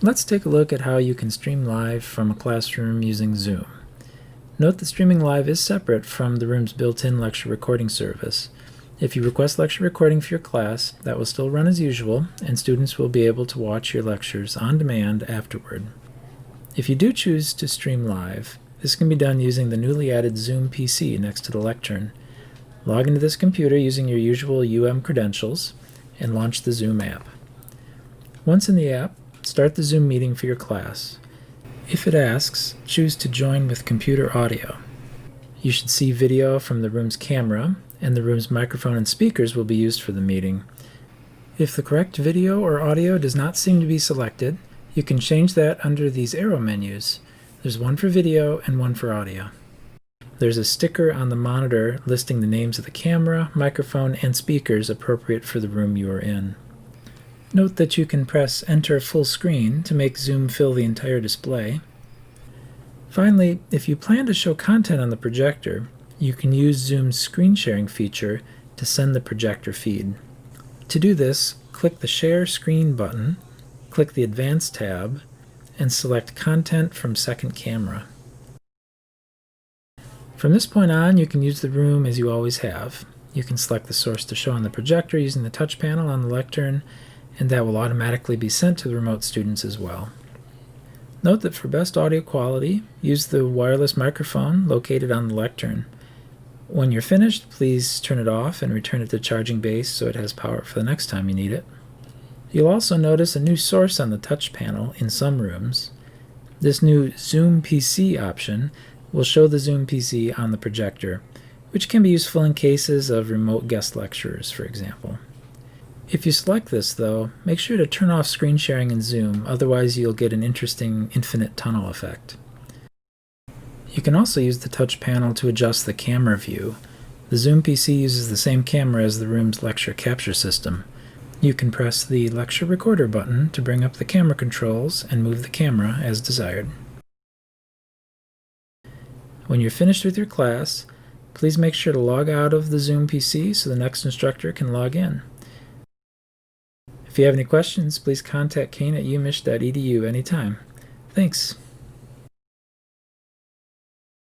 Let's take a look at how you can stream live from a classroom using Zoom. Note that streaming live is separate from the room's built-in lecture recording service. If you request lecture recording for your class, that will still run as usual, and students will be able to watch your lectures on demand afterward. If you do choose to stream live, this can be done using the newly added Zoom PC next to the lectern. Log into this computer using your usual credentials and launch the Zoom app. Once in the app, start the Zoom meeting for your class. If it asks, choose to join with computer audio. You should see video from the room's camera, and the room's microphone and speakers will be used for the meeting. If the correct video or audio does not seem to be selected, you can change that under these arrow menus. There's one for video and one for audio. There's a sticker on the monitor listing the names of the camera, microphone, and speakers appropriate for the room you are in. Note that you can press Enter Full Screen to make Zoom fill the entire display. Finally, if you plan to show content on the projector, you can use Zoom's screen sharing feature to send the projector feed. To do this, click the Share Screen button, click the Advanced tab, and select Content from Second Camera. From this point on, you can use the room as you always have. You can select the source to show on the projector using the touch panel on the lectern, and that will automatically be sent to the remote students as well. Note that for best audio quality, use the wireless microphone located on the lectern. When you're finished, please turn it off and return it to charging base so it has power for the next time you need it. You'll also notice a new source on the touch panel in some rooms. This new Zoom PC option will show the Zoom PC on the projector, which can be useful in cases of remote guest lecturers, for example. If you select this, though, make sure to turn off screen sharing in Zoom, otherwise you'll get an interesting infinite tunnel effect. You can also use the touch panel to adjust the camera view. The Zoom PC uses the same camera as the room's lecture capture system. You can press the Lecture Recorder button to bring up the camera controls and move the camera as desired. When you're finished with your class, please make sure to log out of the Zoom PC so the next instructor can log in. If you have any questions, please contact CAEN at umich.edu anytime. Thanks.